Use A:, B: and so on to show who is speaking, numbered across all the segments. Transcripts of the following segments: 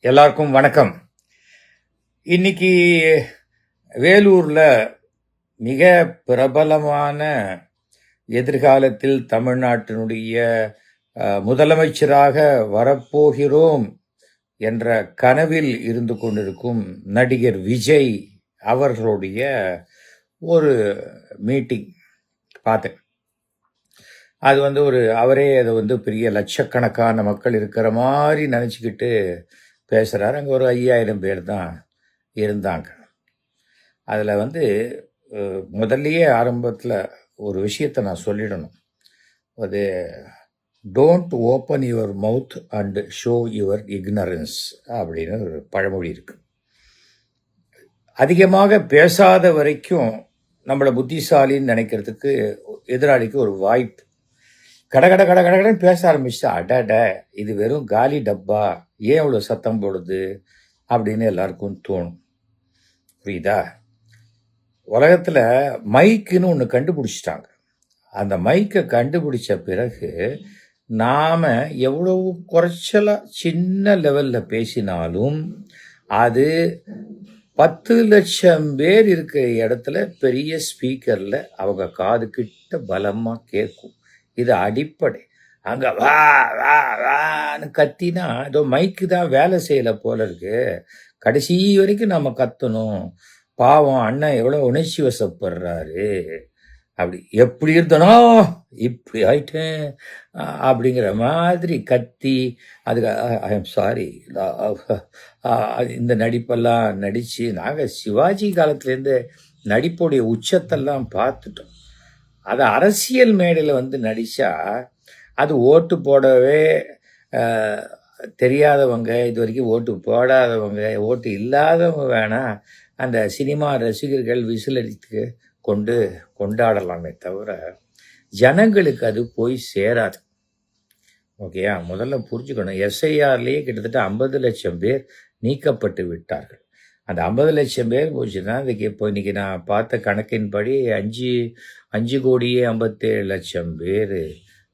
A: எல்லாருக்கும் வணக்கம். இன்னைக்கு வேலூர்ல மிக பிரபலமான எதிர்காலத்தில் தமிழ்நாட்டினுடைய முதலமைச்சராக வரப்போகிறோம் என்ற கனவில் இருந்து கொண்டிருக்கும் நடிகர் விஜய் அவர்களுடைய ஒரு மீட்டிங் பார்த்தேன். அது அவரே அதை பெரிய லட்சக்கணக்கான மக்கள் இருக்கிற மாதிரி நினச்சிக்கிட்டு பேசுகிறார். அங்கே ஒரு 5000 பேர் தான் இருந்தாங்க. அதில் முதல்லையே ஆரம்பத்தில் ஒரு விஷயத்தை நான் சொல்லிடணும். அது don't open your mouth and show your ignorance அப்படின்னு ஒரு பழமொழி இருக்கு. அதிகமாக பேசாத வரைக்கும் நம்மளை புத்திசாலின்னு நினைக்கிறதுக்கு எதிராளிக்கு ஒரு வாய்ப்பு. கடன்னு பேச ஆரம்பிச்சுட்டா அடட இது வெறும் காலி டப்பா, ஏன் இவ்வளோ சத்தம் போடுது அப்படின்னு எல்லாருக்கும் தோணும். புரியுதா? உலகத்தில் மைக்குன்னு ஒன்று கண்டுபிடிச்சிட்டாங்க. அந்த மைக்கை கண்டுபிடிச்ச பிறகு நாம் எவ்வளவு குறைச்சலாக சின்ன லெவலில் பேசினாலும் அது 10 லட்சம் பேர் இருக்கிற இடத்துல பெரிய ஸ்பீக்கரில் அவங்க காது கிட்ட பலமாக கேட்கும். இது அடிப்படை. அங்கே வா வா வான்னு கத்தினா ஏதோ மைக்கு தான் வேலை செய்யலை போல இருக்கு. கடைசி வரைக்கும் நம்ம கத்தணும். பாவம் அண்ணன் எவ்வளோ உணர்ச்சி வசப்படுறாரு. அப்படி எப்படி இருந்தனோ இப்படி ஆயிட்டேன் அப்படிங்கிற மாதிரி கத்தி அதுக்கு ஐ எம் சாரி இந்த நடிப்பெல்லாம் நடித்து நாங்கள் சிவாஜி காலத்துலேருந்து நடிப்புடைய உச்சத்தெல்லாம் பார்த்துட்டோம். அதை அரசியல் மேடையில் நடித்தா அது ஓட்டு போடவே தெரியாதவங்க, இது வரைக்கும் ஓட்டு போடாதவங்க, ஓட்டு இல்லாதவங்க வேணால் அந்த சினிமா ரசிகர்கள் விசிலடித்து கொண்டாடலாமே தவிர ஜனங்களுக்கு அது போய் சேராது. ஓகேயா? முதல்ல புரிஞ்சுக்கணும். எஸ்ஐஆர்லேயே கிட்டத்தட்ட 50 லட்சம் பேர் நீக்கப்பட்டு விட்டார்கள். அந்த 50 லட்சம் பேர் போச்சுன்னா அதுக்கு இப்போ இன்றைக்கி நான் பார்த்த கணக்கின்படி 5,57,00,000 பேர்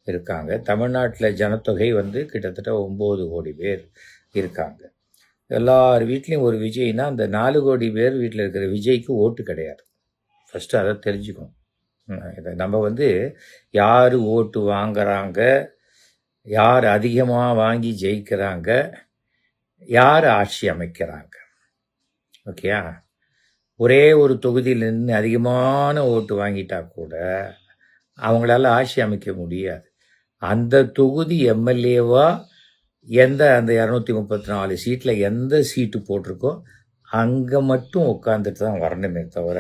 A: இருக்காங்க. தமிழ்நாட்டில் ஜனத்தொகை கிட்டத்தட்ட 9 கோடி பேர் இருக்காங்க. எல்லார் வீட்லேயும் ஒரு விஜய்னா அந்த 4 கோடி பேர் வீட்டில் இருக்கிற விஜய்க்கு ஓட்டு கிடையாது. ஃபஸ்ட்டு அதை தெரிஞ்சுக்கணும். இதை நம்ம யார் ஓட்டு வாங்குறாங்க, யார் அதிகமாக வாங்கி ஜெயிக்கிறாங்க, யார் ஆட்சி அமைக்கிறாங்க. ஓகேயா? ஒரே ஒரு தொகுதியில் நின்று அதிகமான ஓட்டு வாங்கிட்டா கூட அவங்களால ஆட்சி அமைக்க முடியாது. அந்த தொகுதி எம்எல்ஏவா அந்த 234 சீட்டில் எந்த சீட்டு போட்டிருக்கோ அங்கே மட்டும் உட்காந்துட்டு தான் வரணுமே தவிர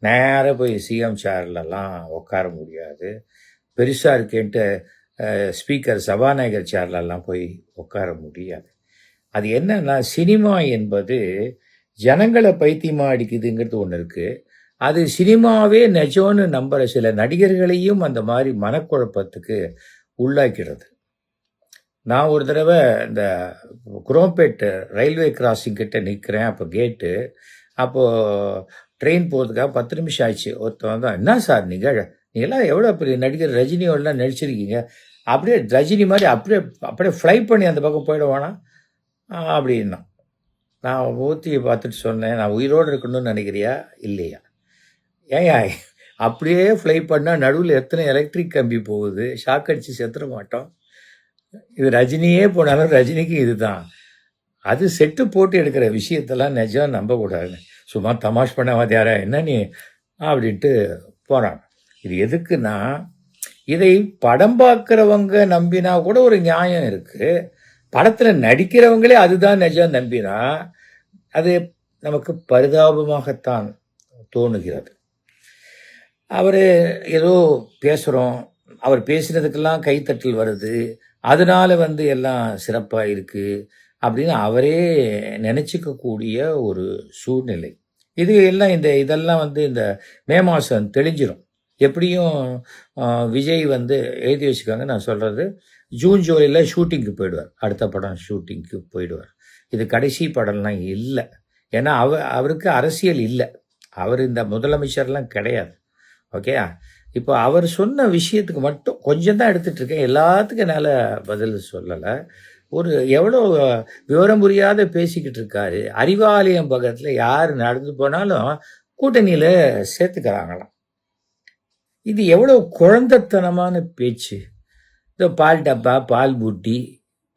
A: நேராக போய் சிஎம் சேர்லலாம் உட்கார முடியாது. பெருசாக இருக்கேன்ட்டு ஸ்பீக்கர் சபாநாயகர் சேர்லலாம் போய் உட்கார முடியாது. அது என்னன்னா, சினிமா என்பது ஜனங்களை பைத்தியமாக அடிக்குதுங்கிறது ஒன்று இருக்குது. அது சினிமாவே நிஜம்னு நம்புகிற சில நடிகர்களையும் அந்த மாதிரி மனக்குழப்பத்துக்கு உள்ளாக்கிறது. நான் ஒரு தடவை இந்த குரோம்பேட் ரயில்வே கிராசிங் கிட்ட நிற்கிறேன். அப்போ கேட்டு, அப்போது ட்ரெயின் போகிறதுக்காக 10 நிமிஷம் ஆயிடுச்சு. ஒருத்தவங்க தான், என்ன சார் நீங்கள்லாம் எவ்வளோ பெரிய நடிகர் ரஜினியோடலாம் நடிச்சிருக்கீங்க, அப்படியே ரஜினி மாதிரி அப்படியே ஃப்ளை பண்ணி அந்த பக்கம் போயிடுவானா அப்படின்னா. நான் ஊற்றியை பார்த்துட்டு சொன்னேன், நான் உயிரோடு இருக்கணும்னு நினைக்கிறியா இல்லையா? ஏயா அப்படியே ஃப்ளை பண்ணால் நடுவில் எத்தனை எலக்ட்ரிக் கம்பி போகுது, ஷாக் அடித்து செத்துட மாட்டோம். இது ரஜினியே போனாலும் ரஜினிக்கு இது தான். அது செட்டு போட்டு எடுக்கிற விஷயத்தெல்லாம் நிஜம் நம்பக்கூடாது. சும்மா தமாஷ் பண்ண வாத்தியாரா என்ன நீ அப்படின்ட்டு போகிறாங்க. இது எதுக்குன்னா, இதை படம் பார்க்குறவங்க நம்பினா கூட ஒரு நியாயம் இருக்குது. படத்தில் நடிக்கிறவங்களே அதுதான் நிஜம் நம்பினா அது நமக்கு பரிதாபமாகத்தான் தோணுகிறது. அவர் ஏதோ பேசுகிறோம், அவர் பேசினதுக்கெல்லாம் கைத்தட்டல் வருது, அதனால எல்லாம் சிறப்பாக இருக்குது அப்படின்னு அவரே நினச்சிக்கக்கூடிய ஒரு சூழ்நிலை. இது எல்லாம் இதெல்லாம் இந்த மே மாதம் தெளிஞ்சிரும். எப்படியும் விஜய் எழுதி வச்சுக்காங்க. நான் சொல்கிறது, ஜூன் ஜூலையில் ஷூட்டிங்க்கு போயிடுவார். அடுத்த படம் ஷூட்டிங்க்கு போயிடுவார். இது கடைசி படம்லாம் இல்லை. ஏன்னா அவருக்கு அரசியல் இல்லை. அவர் இந்த முதலமைச்சர்லாம் கிடையாது. ஓகே? இப்போ அவர் சொன்ன விஷயத்துக்கு மட்டும் கொஞ்சம் தான் எடுத்துகிட்டு இருக்கேன். எல்லாத்துக்கும் என்னால் பதில் சொல்லலை. ஒரு எவ்வளோ விவரம் புரியாத பேசிக்கிட்டு இருக்காரு. அறிவாலயம் பக்கத்தில் யார் நடந்து போனாலும் கூட்டணியில் சேர்த்துக்கிறாங்களாம். இது எவ்வளோ குழந்தைத்தனமான பேச்சு. இந்த பால் டப்பா, பால் பூட்டி,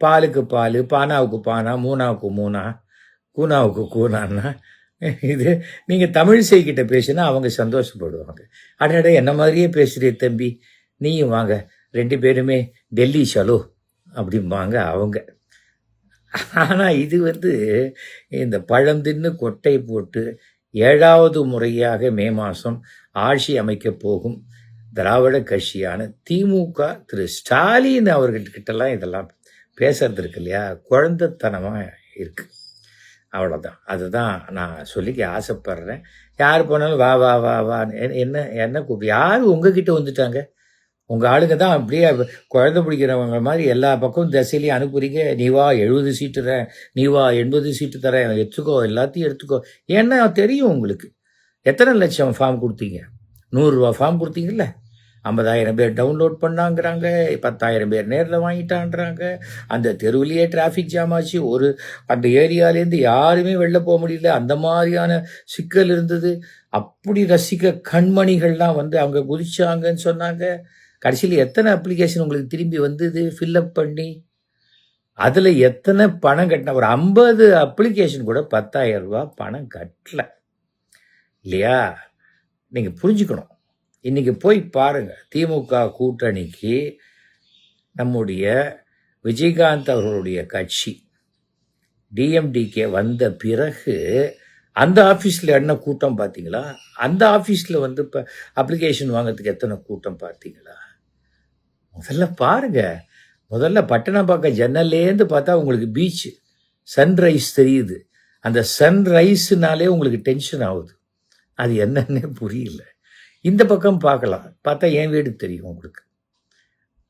A: பாலுக்கு பால், பானாவுக்கு பானா, மூணாவுக்கு மூணா, கூனாவுக்கு கூனான்னா இது நீங்கள் தமிழிசைக்கிட்ட பேசினா அவங்க சந்தோஷப்படுவாங்க. அடட என்ன மாதிரியே பேசுகிறே தம்பி, நீயும் வாங்க, 2 பேருமே டெல்லி சலோ அப்படிம்பாங்க அவங்க. ஆனால் இது இந்த பழம் தின்னு கொட்டை போட்டு 7வது முறையாக மே மாதம் ஆட்சி அமைக்கப் போகும் திராவிட கட்சியான திமுக திரு ஸ்டாலின் அவர்கிட்டலாம் இதெல்லாம் பேசுறது இருக்கு இல்லையா, குழந்தைத்தனமாக இருக்கு. அவ்வளோதான். அதுதான் நான் சொல்லிக்க ஆசைப்படுறேன். யார் போனாலும் வா வா வா வா என்ன கூப்பிட்டு யார் உங்ககிட்ட வந்துட்டாங்க? உங்கள் ஆளுங்க தான் அப்படியே குழந்தை பிடிக்கிறவங்க மாதிரி எல்லா பக்கமும் திசையிலையும் அனுப்புறீங்க. நீ வா 70 சீட்டு தரேன், நீ வா 80 சீட்டு தரேன், எடுத்துக்கோ, எல்லாத்தையும் எடுத்துக்கோ. ஏன்னா தெரியும் உங்களுக்கு எத்தனை லட்சம் ஃபார்ம் கொடுத்தீங்க. 100 ரூபா ஃபார்ம் கொடுத்தீங்கல்ல, 50,000 பேர் டவுன்லோட் பண்ணாங்கிறாங்க, 10,000 பேர் நேரில் வாங்கிட்டான்றாங்க. அந்த தெருவிலேயே டிராஃபிக் ஜாம் ஆச்சு. அந்த ஏரியாலேருந்து யாருமே வெளில போக முடியல. அந்த மாதிரியான சிக்கல் இருந்தது. அப்படி ரசிக்க கண்மணிகள்லாம் அவங்க குதிச்சாங்கன்னு சொன்னாங்க. கடைசியில் எத்தனை அப்ளிகேஷன் உங்களுக்கு திரும்பி வந்தது ஃபில்அப் பண்ணி? அதில் எத்தனை பணம் கட்டின? ஒரு 50 அப்ளிகேஷன் கூட 10,000 ரூபா பணம் கட்டல இல்லையா? நீங்கள் புரிஞ்சுக்கணும். இன்னைக்கு போய் பாருங்க, திமுக கூட்டணிக்கு நம்முடைய விஜயகாந்த் அவர்களுடைய கட்சி டிஎம்டிகே வந்த பிறகு அந்த ஆஃபீஸில் என்ன கூட்டம் பார்த்தீங்களா? அந்த ஆஃபீஸில் இப்போ அப்ளிகேஷன் வாங்கிறதுக்கு எத்தனை கூட்டம் பார்த்தீங்களா? முதல்ல பாருங்க. முதல்ல பட்டணப்பாக்கம் ஜன்னல்லேருந்து பார்த்தா உங்களுக்கு பீச் சன்ரைஸ் தெரியுது. அந்த சன்ரைஸ்னாலே உங்களுக்கு டென்ஷன் ஆகுது. அது என்னன்னே புரியல. இந்த பக்கம் பார்க்கலாம், பார்த்தா என் வீடு தெரியும் உங்களுக்கு.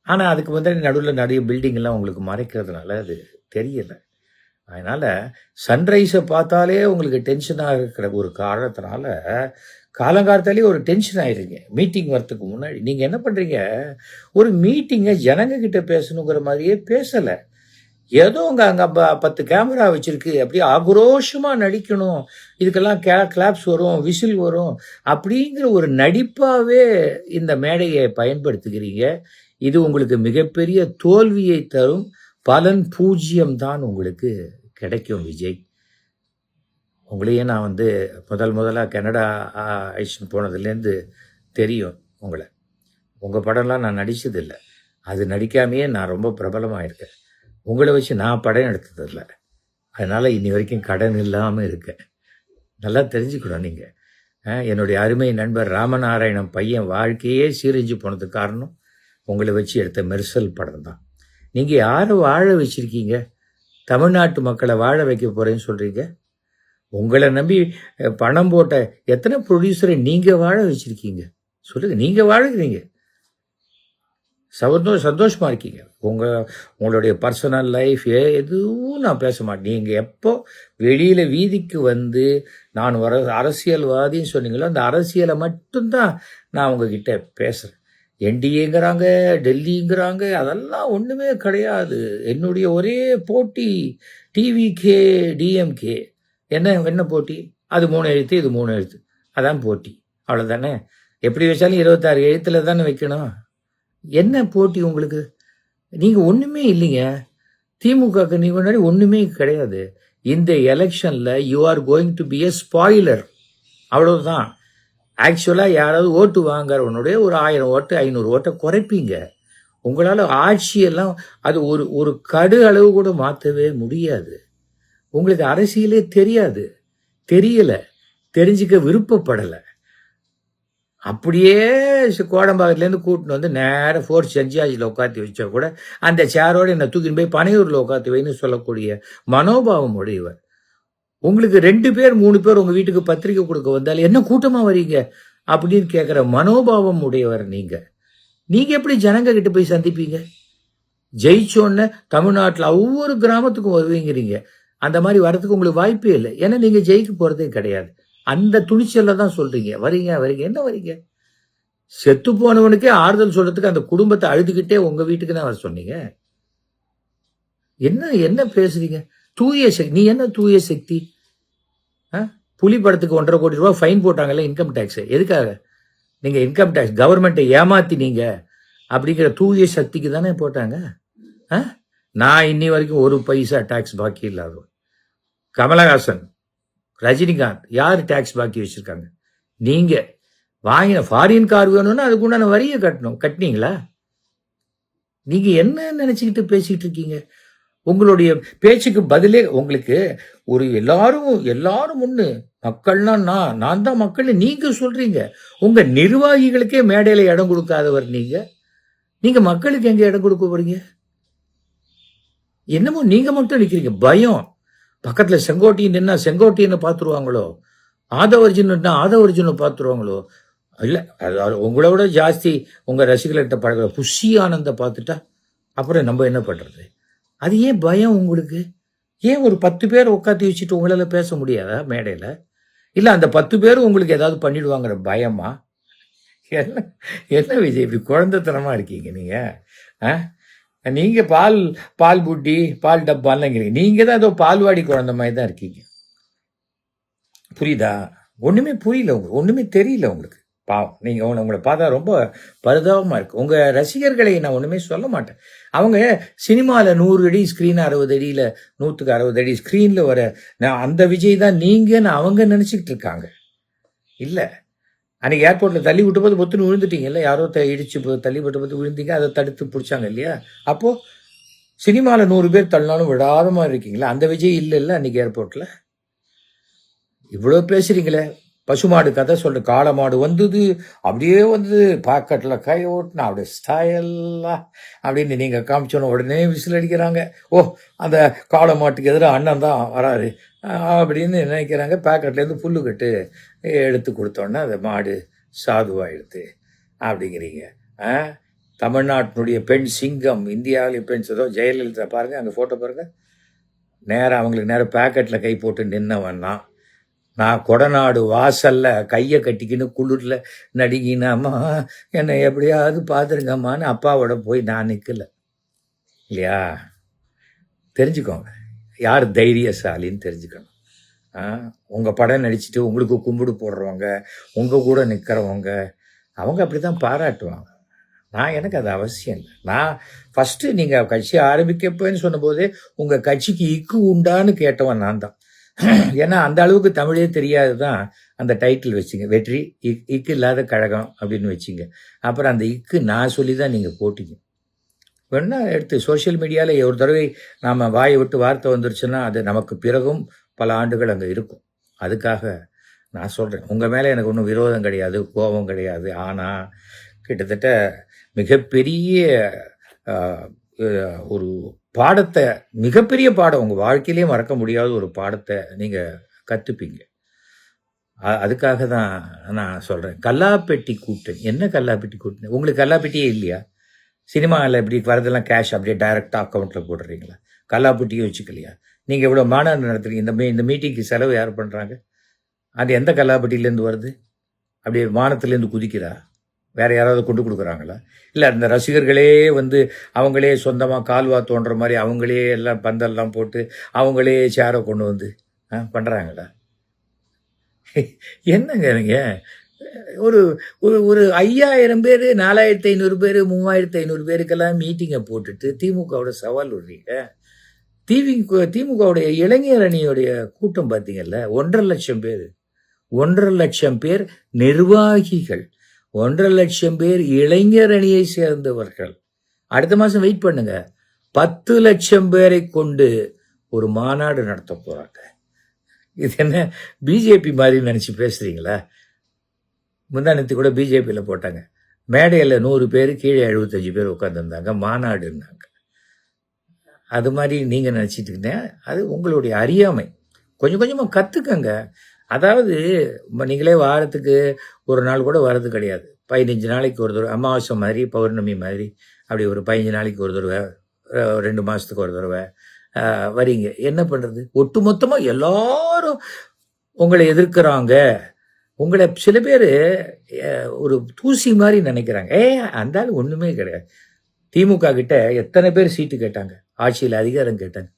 A: ஆனால் அதுக்கு நடுவில் நிறைய பில்டிங்லாம் உங்களுக்கு மறைக்கிறதுனால அது தெரியலை. அதனால் சன்ரைஸை பார்த்தாலே உங்களுக்கு டென்ஷனாக இருக்கிற ஒரு காரணத்தினால காலங்காலத்தாலே ஒரு டென்ஷன் ஆயிடுறீங்க. மீட்டிங் வரத்துக்கு முன்னாடி நீங்கள் என்ன பண்ணுறீங்க, ஒரு மீட்டிங்கை ஜனங்கக்கிட்ட பேசணுங்கிற மாதிரியே பேசலை. ஏதோ அங்கே 10 கேமரா வச்சுருக்கு, அப்படியே ஆக்ரோஷமாக நடிக்கணும், இதுக்கெல்லாம் கிளாப்ஸ் வரும், விசில் வரும் அப்படிங்கிற ஒரு நடிப்பாகவே இந்த மேடையை பயன்படுத்துகிறீங்க. இது உங்களுக்கு மிகப்பெரிய தோல்வியை தரும். பலன் 0 தான் உங்களுக்கு கிடைக்கும். விஜய், உங்களையே நான் முதலாக கனடா அழைச்சிட்டு போனதுலேருந்து தெரியும் உங்களை. உங்கள் படம்லாம் நான் நடித்ததில்லை, அது நடிக்காமையே நான் ரொம்ப பிரபலமாக இருக்கேன். உங்களை வச்சு நான் படம் எடுத்ததில்ல, அதனால் இன்னி வரைக்கும் கடன் இல்லாமல் இருக்கேன். நல்லா தெரிஞ்சுக்கணும் நீங்கள். என்னுடைய அருமை நண்பர் ராமநாராயணன் பையன் வாழ்க்கையே சீரழிஞ்சு போனதுக்கு காரணம் உங்களை வச்சு எடுத்த மெர்சல் படம் தான். நீங்கள் யாரை வாழ வச்சுருக்கீங்க? தமிழ்நாட்டு மக்களை வாழ வைக்க போகிறேன்னு சொல்கிறீங்க. உங்களை நம்பி பணம் போட்ட எத்தனை ப்ரொடியூசரை நீங்கள் வாழ வச்சுருக்கீங்க சொல்லுங்கள். நீங்கள் வாழுகிறீங்க, சந்தோஷமாக இருக்கீங்க. உங்களுடைய பர்சனல் லைஃப் எதுவும் நான் பேச மாட்டேன். நீங்கள் எப்போ வெளியில் வீதிக்கு நான் அரசியல்வாதின்னு சொன்னீங்களோ அந்த அரசியலை மட்டும்தான் நான் உங்ககிட்ட பேசுகிறேன். என்டிஏங்கிறாங்க, டெல்லிங்கிறாங்க, அதெல்லாம் ஒன்றுமே கிடையாது. என்னுடைய ஒரே போட்டி டிவிகே டிஎம்கே. என்ன போட்டி? அது 3 எழுத்து, இது 3 எழுத்து, அதான் போட்டி. அவ்வளோதானே. எப்படி வச்சாலும் 26 எழுத்தில் தானே வைக்கணும். என்ன போட்டி உங்களுக்கு? நீங்கள் ஒன்றுமே இல்லைங்க. திமுகக்கு நீங்கள் முன்னாடி ஒன்றுமே கிடையாது. இந்த எலெக்ஷனில் you are going to be a spoiler, அவ்வளோதான். ஆக்சுவலாக யாராவது ஓட்டு வாங்குறவனுடைய ஒரு 1000 ஓட்டு 500 ஓட்டை குறைப்பீங்க. உங்களால் ஆட்சியெல்லாம் அது ஒரு கடு அளவு கூட மாற்றவே முடியாது. உங்களுக்கு அரசியலே தெரியாது, தெரியலை, தெரிஞ்சுக்க விருப்பப்படலை. அப்படியே கோடம்பாக்கத்துலேருந்து கூட்டின்னு நேராக ஃபோர்ஸ் ஜட்ஜாஜில் உட்காந்து வச்சா கூட அந்த சேரோடு என்னை தூக்கின்னு போய் பனையூரில் உட்காந்து வைன்னு சொல்லக்கூடிய மனோபாவம் உடையவர். உங்களுக்கு 2 பேர் 3 பேர் உங்கள் வீட்டுக்கு பத்திரிக்கை கொடுக்க வந்தால் என்ன கூட்டமாக வரீங்க அப்படின்னு கேட்குற மனோபாவம் உடையவர் நீங்கள். எப்படி ஜனங்க கிட்ட போய் சந்திப்பீங்க? ஜெயிச்சோன்னு தமிழ்நாட்டில் ஒவ்வொரு கிராமத்துக்கும் வருவீங்கிறீங்க. அந்த மாதிரி வரதுக்கு உங்களுக்கு வாய்ப்பே இல்லை. ஏன்னா நீங்கள் ஜெயிக்க போகிறதே கிடையாது. அந்த துணிச்சலில் தான் சொல்கிறீங்க. வரீங்க என்ன வரீங்க? செத்து போனவனுக்கே ஆறுதல் சொல்கிறதுக்கு அந்த குடும்பத்தை அழுதுகிட்டே உங்கள் வீட்டுக்கு தான் வர சொன்னீங்க. என்ன என்ன பேசுறீங்க? தூய சக்தி. நீ என்ன தூய சக்தி? புலி படத்துக்கு 1.5 கோடி ரூபாய் ஃபைன் போட்டாங்கல்ல இன்கம் டேக்ஸ். எதுக்காக? நீங்க இன்கம் டேக்ஸ் கவர்மெண்ட்டை ஏமாத்தினீங்க அப்படிங்கிற தூய சக்திக்கு தானே போட்டாங்க. நான் இன்னி வரைக்கும் ஒரு பைசா டாக்ஸ் பாக்கி இல்லாதவன். கமலஹாசன், ரஜினிகாந்த் யார் டாக்ஸ் பாக்கி வச்சிருக்காங்க? நீங்க வாங்கின ஃபாரின் கார் வேணும்னா அதுக்கு உண்டான வரியை கட்டணும். கட்டினீங்களா? நீங்க என்ன நினைச்சுக்கிட்டு பேசிக்கிட்டு இருக்கீங்க? உங்களுடைய பேச்சுக்கு பதிலே உங்களுக்கு ஒரு எல்லாரும் ஒண்ணு மக்கள்னா நான் தான் மக்கள் நீங்க சொல்றீங்க. உங்க நிர்வாகிகளுக்கே மேடையில இடம் கொடுக்காதவர் நீங்க மக்களுக்கு எங்க இடம் கொடுக்க போறீங்க? என்னமோ நீங்க மட்டும் நிக்கிறீங்க. பயம். பக்கத்துல செங்கோட்டையன் நின்னா செங்கோட்டையனை பார்த்துருவாங்களோ, ஆதவர்ஜுனை பார்த்துருவாங்களோ. இல்ல உங்களை விட ஜாஸ்தி உங்க ரசிகர்கிட்ட பழகிற புஷி ஆனந்த பார்த்துட்டா அப்புறம் நம்ம என்ன பண்றது? அது ஏன் பயம் உங்களுக்கு? ஏன் ஒரு 10 பேர் உட்காந்து வச்சுட்டு உங்களால பேச முடியாதா மேடையில? இல்ல அந்த 10 பேரும் உங்களுக்கு ஏதாவது பண்ணிடுவாங்கிற பயமா? என்ன என்ன விஜய் இப்படி குழந்தைத்தனமா இருக்கீங்க நீங்க? நீங்க பால் புட்டி பால் டப்பான்னுங்கிறீங்க. நீங்க தான் ஏதோ பால்வாடி குழந்தை மாதிரி தான் இருக்கீங்க. புரியுதா? ஒண்ணுமே புரியல உங்களுக்கு, ஒண்ணுமே தெரியல உங்களுக்கு. பாவம். நீங்க உங்களை பார்த்தா ரொம்ப பரிதாபமா இருக்கு. உங்க ரசிகர்களை நான் ஒண்ணுமே சொல்ல மாட்டேன். அவங்க சினிமால 100 அடி ஸ்கிரீன் 60 அடியில 160 அடி ஸ்கிரீன்ல வர அந்த விஜய் தான் நீங்கன்னு அவங்க நினைச்சுக்கிட்டு இருக்காங்க. இல்ல அன்னைக்கு ஏர்போர்ட்ல தள்ளி விட்டு போது பொத்துன்னு விழுந்துட்டீங்கல்ல. யாரோ இடிச்சு தள்ளி விட்டு போது விழுந்தீங்க. அதை தடுத்து பிடிச்சாங்க இல்லையா? அப்போ சினிமால 100 பேர் தள்ளினாலும் விடாத மாதிரி இருக்கீங்களா? அந்த விஜய் இல்ல அன்னைக்கு ஏர்போர்ட்ல. இவ்வளவு பேசுறீங்களே. பசுமாடு கதை சொல்ற. காளை மாடு வந்தது, அப்படியே வந்து பாக்கெட்ல கை ஓட்டுனா அப்படியே ஸ்டைலா அப்படின்னு நீங்க காமிச்சோன்னு உடனே விசில் அடிக்கிறாங்க. ஓ, அந்த காளை மாட்டுக்கு எதிராக அண்ணன் தான் வராரு அப்படின்னு நினைக்கிறாங்க. பேக்கெட்லேருந்து புல்லு கட்டு எடுத்து கொடுத்தோன்னே அந்த மாடு சாதுவாயிடுது அப்படிங்கிறீங்க. தமிழ்நாட்டினுடைய பெண் சிங்கம், இந்தியாவிலேயே பெண் ஏதோ ஜெயலலிதா பாருங்க, அங்கே ஃபோட்டோ பாருங்க. நேராக அவங்களுக்கு நேரம் பேக்கெட்டில் கை போட்டு நின்னவன்னா, நான் கொடநாடு வாசல்ல கையை கட்டிக்கின்னு குளிரில் நடிகினாம்மா என்னை எப்படியாவது பார்த்துருங்கம்மான்னு அப்பாவோட போய் நான் நிற்கல இல்லையா? தெரிஞ்சுக்கோங்க யார் தைரியசாலின்னு தெரிஞ்சுக்கணும். உங்கள் படம் நடிச்சுட்டு உங்களுக்கு கும்பிடு போடுறவங்க, உங்கள் கூட நிற்கிறவங்க, அவங்க அப்படி தான் பாராட்டுவாங்க. எனக்கு அது அவசியம் இல்லை. நான் ஃபஸ்ட்டு நீங்கள் கட்சி ஆரம்பிக்கப்போன்னு சொன்னபோதே உங்கள் கட்சிக்கு இக்கு உண்டான்னு கேட்டவன் நான் தான். ஏன்னா அந்த அளவுக்கு தமிழே தெரியாது தான் அந்த டைட்டில் வச்சிங்க. வெற்றி இக்கு இல்லாத கழகம் அப்படின்னு வச்சிங்க. அப்புறம் அந்த இக்கு நான் சொல்லி தான் நீங்கள் போட்டிங்க. வேணா எடுத்து சோஷியல் மீடியாவில் ஒரு தடவை நாம் வாயை விட்டு வார்த்தை வந்துருச்சுன்னா அது நமக்கு பிறகும் பல ஆண்டுகள் அங்கே இருக்கும். அதுக்காக நான் சொல்கிறேன், உங்கள் மேலே எனக்கு ஒன்றும் விரோதம் கிடையாது, கோபம் கிடையாது. ஆனால் கிட்டத்தட்ட மிகப்பெரிய ஒரு பாடத்தை, மிகப்பெரிய பாடம், உங்கள் வாழ்க்கையிலேயே மறக்க முடியாத ஒரு பாடத்தை நீங்கள் கற்றுப்பீங்க. அதுக்காக தான் நான் சொல்கிறேன். கல்லாப்பெட்டி கூட்டணி. என்ன கல்லாப்பெட்டி கூட்டணி? உங்களுக்கு கல்லாப்பெட்டியே இல்லையா? சினிமாவில் இப்படி வரதெல்லாம் கேஷ் அப்படியே டைரெக்டாக அக்கௌண்ட்டில் போடுறீங்களா? கல்லாப்பெட்டியே வச்சுக்கலையா? நீங்கள் இவ்வளோ மாநாடு நடத்துறீங்க, இந்த மீட்டிங்க்கு செலவு யார் பண்ணுறாங்க? அது எந்த கல்லாப்பெட்டியிலேருந்து வருது? அப்படியே வானத்துலேருந்து குதிக்கிறா? வேறு யாராவது கொண்டு கொடுக்குறாங்களா? இல்லை அந்த ரசிகர்களே வந்து அவங்களே சொந்தமாக கால்வா தோன்ற மாதிரி அவங்களே எல்லாம் பந்தல்லாம் போட்டு அவங்களே சேரை கொண்டு வந்து பண்ணுறாங்களா? என்னங்க நீங்கள் ஒரு ஒரு 5000 பேர் 4500 பேர் 3500 பேருக்கெல்லாம் மீட்டிங்கை போட்டுட்டு திமுகவோட சவால் விடுறீங்க. திமுகவுடைய இளைஞர் அணியோடைய கூட்டம் பார்த்தீங்கல்ல, 1.5 லட்சம் பேர். 1.5 லட்சம் பேர் நிர்வாகிகள், 1.5 லட்சம் பேர் இளைஞர் அணியை சேர்ந்தவர்கள். அடுத்த மாதம் வெயிட் பண்ணுங்க, 10 லட்சம் பேரை கொண்டு ஒரு மாநாடு நடத்த போறாங்க. இது என்ன பிஜேபி மாதிரி நினைச்சு பேசுறீங்களா? முந்தானத்து கூட பிஜேபியில் போட்டாங்க, மேடையில் 100 பேர் கீழே 75 பேர் உட்காந்துருந்தாங்க, மாநாடுன்னாங்க. அது மாதிரி நீங்கள் நினச்சிட்டு இருந்தேன். அது உங்களுடைய அறியாமை. கொஞ்சம் கொஞ்சமாக கற்றுக்கங்க. அதாவது நீங்களே வாரத்துக்கு ஒரு நாள் கூட வர்றது கிடையாது. 15 நாளைக்கு ஒரு தடவை, அமாவாசை மாதிரி பௌர்ணமி மாதிரி அப்படி ஒரு 15 நாளைக்கு ஒரு தடவை, 2 மாதத்துக்கு ஒரு தடவை வரீங்க. என்ன பண்ணுறது? ஒட்டு மொத்தமாக எல்லாரும் உங்களை எதிர்க்கிறாங்க. உங்களை சில பேர் ஒரு தூசி மாதிரி நினைக்கிறாங்க. அந்த ஆள் ஒன்றுமே கிடையாது. திமுக கிட்ட எத்தனை பேர் சீட்டு கேட்டாங்க? ஆட்சியில் அதிகாரம் கேட்டாங்க.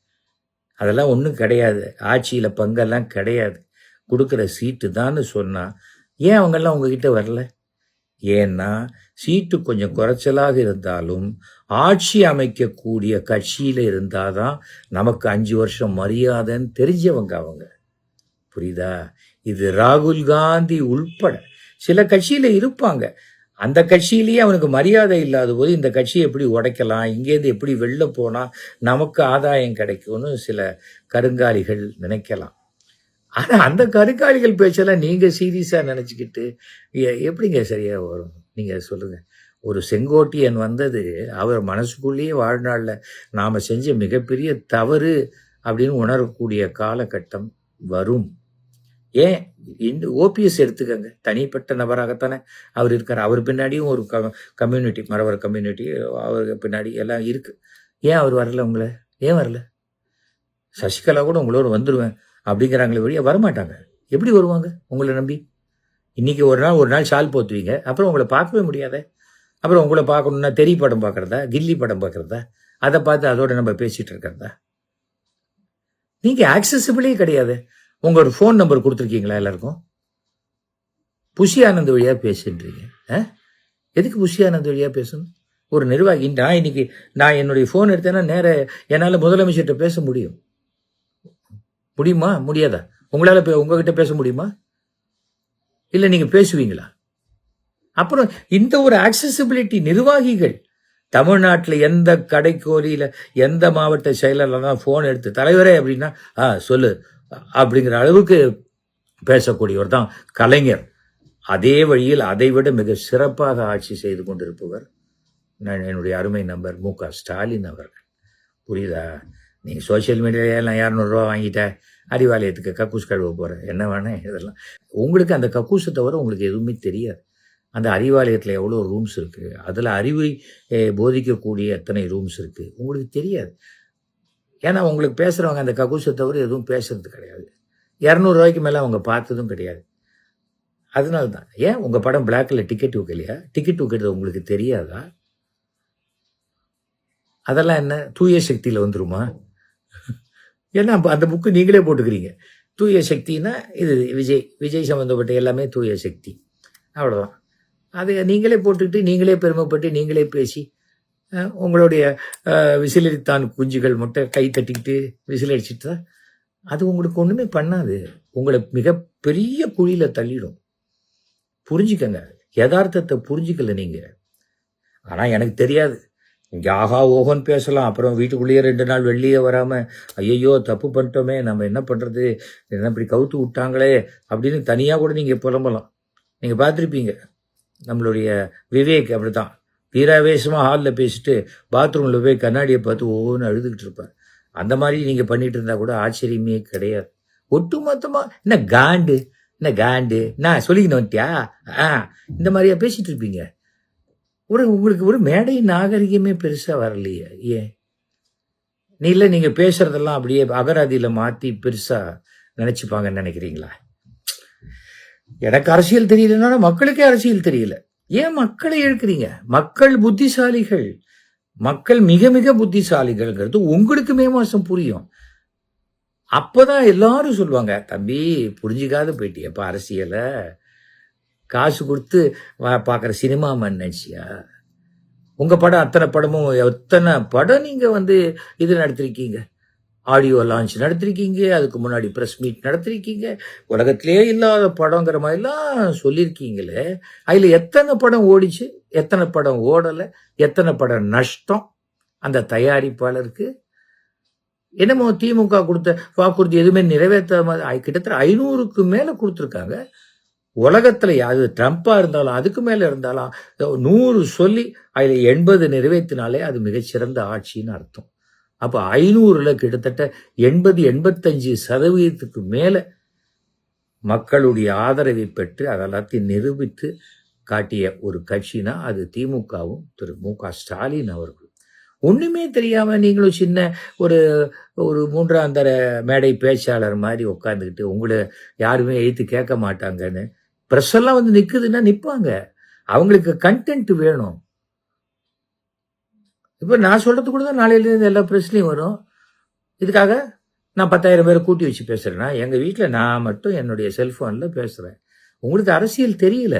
A: அதெல்லாம் ஒன்றும் கிடையாது. ஆட்சியில் பங்கெல்லாம் கிடையாது. கொடுக்குற சீட்டு தான்னு சொன்னால் ஏன் அவங்கெல்லாம் உங்ககிட்ட வரல? ஏன்னா சீட்டு கொஞ்சம் குறைச்சலாக இருந்தாலும் ஆட்சி அமைக்கக்கூடிய கட்சியில் இருந்தால் தான் நமக்கு 5 வருஷம் மரியாதைன்னு தெரிஞ்சவங்க அவங்க. புரியுதா? இது ராகுல் காந்தி உள்பட சில கட்சியில் இருப்பாங்க. அந்த கட்சியிலேயே அவனுக்கு மரியாதை இல்லாத போது இந்த கட்சியை எப்படி உடைக்கலாம், இங்கேருந்து எப்படி வெளில போனால் நமக்கு ஆதாயம் கிடைக்கும்னு சில கருங்காலிகள் நினைக்கலாம். ஆனால் அந்த கருங்காலிகள் பேச்செல்லாம் நீங்கள் சீரியஸாக நினச்சிக்கிட்டு எப்படிங்க சரியாக வரும்? நீங்கள் சொல்லுங்கள். ஒரு செங்கோட்டையன் வந்தது அவர் மனசுக்குள்ளேயே வாழ்நாளில் நாம் செஞ்ச மிகப்பெரிய தவறு அப்படின்னு உணரக்கூடிய காலகட்டம் வரும். ஏன் இந்த ஓபிஎஸ் எடுத்துக்கங்க, தனிப்பட்ட நபராகத்தானே அவர் இருக்கார். அவர் பின்னாடியும் ஒரு கம்யூனிட்டி, மறவர் கம்யூனிட்டி அவருக்கு பின்னாடி எல்லாம் இருக்குது. ஏன் அவர் வரல? உங்களை ஏன் வரல? சசிகலா கூட உங்களோட வந்துடுவேன் அப்படிங்கிறாங்களே வழியா வரமாட்டாங்க. எப்படி வருவாங்க உங்களை நம்பி? இன்றைக்கி ஒரு நாள் ஷால் போத்துவீங்க, அப்புறம் உங்களை பார்க்கவே முடியாத. அப்புறம் உங்களை பார்க்கணுன்னா தெரி படம் பார்க்குறதா, கில்லி படம் பார்க்குறதா, அதை பார்த்து அதோட நம்ம பேசிகிட்டு இருக்கிறதா? நீங்கள் ஆக்சசிபிளே கிடையாது. உங்களோட ஃபோன் நம்பர் கொடுத்துருக்கீங்களா எல்லாருக்கும்? புஷி ஆனந்த் வழியாக பேசுன்றீங்க. எதுக்கு புஷி ஆனந்த் வழியாக பேசணும்? ஒரு நிர்வாகி. நான் என்னுடைய ஃபோன் எடுத்தேன்னா நேர என்னால் முதலமைச்சர்கிட்ட பேச முடியுமா? முடியாதா? உங்களால் உங்ககிட்ட பேச முடியுமா? இல்லை நீங்கள் பேசுவீங்களா? அப்புறம் இந்த ஒரு ஆக்சசிபிலிட்டி நிர்வாகிகள் தமிழ்நாட்டில் எந்த கடைக்கோலியில் எந்த மாவட்ட செயலரில் தான் ஃபோன் எடுத்து தலைவரே அப்படின்னா சொல்லு அப்படிங்கிற அளவுக்கு பேசக்கூடியவர் தான் கலைஞர். அதே வழியில் அதைவிட மிக சிறப்பாக ஆட்சி செய்து கொண்டிருப்பவர் என்னுடைய அருமை நம்பர் மு.க. ஸ்டாலின் அவர்கள். புரியுதா? நீங்கள் சோசியல் மீடியாவில் நான் 200 ரூபா வாங்கிட்டேன், அறிவாலயத்துக்கு கக்கூஸ் கழுவ போகிறேன், என்ன வேணேன் இதெல்லாம். உங்களுக்கு அந்த கக்கூஸை தவிர உங்களுக்கு எதுவுமே தெரியாது. அந்த அறிவாலயத்தில் எவ்வளோ ரூம்ஸ் இருக்குது, அதில் அறிவை போதிக்கக்கூடிய எத்தனை ரூம்ஸ் இருக்குது உங்களுக்கு தெரியாது. ஏன்னா உங்களுக்கு பேசுகிறவங்க அந்த கக்கூஸை தவிர எதுவும் பேசுறது கிடையாது. 200 ரூபாய்க்கு மேலே அவங்க பார்த்ததும் கிடையாது. அதனால தான். ஏன் உங்கள் படம் பிளாக்ல டிக்கெட் வைக்கலையா? டிக்கெட் வைக்கிறது உங்களுக்கு தெரியாதா? அதெல்லாம் என்ன தூய சக்தியில் வந்துருமா? ஏன்னா அந்த புக்கு நீங்களே போட்டுக்கிறீங்க. தூய சக்தின்னா இது விஜய் சம்மந்தப்பட்ட எல்லாமே தூய சக்தி, அவ்வளோதான். அதை நீங்களே போட்டுக்கிட்டு நீங்களே பெருமைப்பட்டு நீங்களே பேசி உங்களுடைய விசிலடித்தான் குஞ்சுகள் மட்டும் கை தட்டிக்கிட்டு விசிலடிச்சுட்டு தான் அது உங்களுக்கு ஒன்றுமே பண்ணாது. உங்களை மிகப்பெரிய குழியில் தள்ளிடும். புரிஞ்சுக்கங்க, யதார்த்தத்தை புரிஞ்சுக்கல நீங்கள். ஆனால் எனக்கு தெரியாது, இங்கே ஆகா ஓகோன்னு பேசலாம், அப்புறம் வீட்டுக்குள்ளேயே 2 நாள் வெளியே வராமல் ஐயோ தப்பு பண்ணிட்டோமே, நம்ம என்ன பண்ணுறது, என்ன இப்படி கவுத்து விட்டாங்களே அப்படின்னு தனியாக கூட நீங்கள் புலம்பலாம். நீங்கள் பார்த்துருப்பீங்க, நம்மளுடைய விவேக் அப்படி தான் வீராவேசமாக ஹாலில் பேசிட்டு பாத்ரூமில் போய் கண்ணாடியை பார்த்து ஒவ்வொன்று அழுதுகிட்டு இருப்பார். அந்த மாதிரி நீங்கள் பண்ணிகிட்டு இருந்தால் கூட ஆச்சரியமே கிடையாது. ஒட்டு மொத்தமாக என்ன காண்டு நான் சொல்லிக்கணும் வந்துட்டியா இந்த மாதிரியா பேசிகிட்டு இருப்பீங்க. உங்களுக்கு ஒரு மேடை நாகரிகமே பெருசாக வரலையே. ஏன் நீ இல்லை நீங்கள் பேசுகிறதெல்லாம் அப்படியே அகராதியில் மாற்றி பெருசாக நினச்சிப்பாங்கன்னு நினைக்கிறீங்களா? எனக்கு அரசியல் தெரியலன்னா மக்களுக்கே அரசியல் தெரியல. ஏன் மக்களை இழுக்கிறீங்க? மக்கள் புத்திசாலிகள், மக்கள் மிக மிக புத்திசாலிகள்ங்கிறது உங்களுக்கு மே மாதம் புரியும். அப்போதான் எல்லாரும் சொல்லுவாங்க, தம்பி புரிஞ்சிக்காத போயிட்டியப்பா அரசியலை, காசு கொடுத்து பார்க்குற சினிமா மண் நினச்சியா? உங்கள் படம் அத்தனை படமும் எத்தனை படம் நீங்கள் இது நடத்திருக்கீங்க, ஆடியோ லான்ச் நடத்திருக்கீங்க, அதுக்கு முன்னாடி ப்ரெஸ் மீட் நடத்திருக்கீங்க, உலகத்திலே இல்லாத படங்கிற மாதிரிலாம் சொல்லியிருக்கீங்களே. அதில் எத்தனை படம் ஓடிச்சு, எத்தனை படம் ஓடலை, எத்தனை படம் நஷ்டம் அந்த தயாரிப்பாளருக்கு? என்னமோ திமுக கொடுத்த வாக்குறுதி எதுவுமே நிறைவேற்ற மாதிரி கிட்டத்தட்ட 500க்கு மேலே கொடுத்துருக்காங்க. உலகத்தில் அது ட்ரம்ப்பாக இருந்தாலும் அதுக்கு மேலே இருந்தாலும் 100 சொல்லி அதில் 80 நிறைவேற்றினாலே அது மிகச்சிறந்த ஆட்சின்னு அர்த்தம். அப்போ 500ல் கிட்டத்தட்ட 80-85% மேலே மக்களுடைய ஆதரவை பெற்று அதெல்லாத்தையும் நிரூபித்து காட்டிய ஒரு கட்சினா அது திமுகவும் திரு மு.க. ஸ்டாலின் அவர்கள். ஒன்றுமே தெரியாமல் நீங்களும் சின்ன ஒரு 3ஆம் தர மேடை பேச்சாளர் மாதிரி உட்காந்துக்கிட்டு உங்களை யாருமே எழுத்து கேட்க மாட்டாங்கன்னு ப்ரெஸ் எல்லாம் நிற்குதுன்னா நிற்பாங்க. அவங்களுக்கு கண்டென்ட் வேணும். இப்போ நான் சொல்கிறது கூட தான் நாளையிலேருந்து எல்லா ப்ரெஸ்லையும் வரும். இதுக்காக நான் 10,000 பேரை கூட்டி வச்சு பேசுகிறேன்னா, எங்கள் வீட்டில் நான் மட்டும் என்னுடைய செல்ஃபோனில் பேசுகிறேன். உங்களுக்கு அரசியல் தெரியல,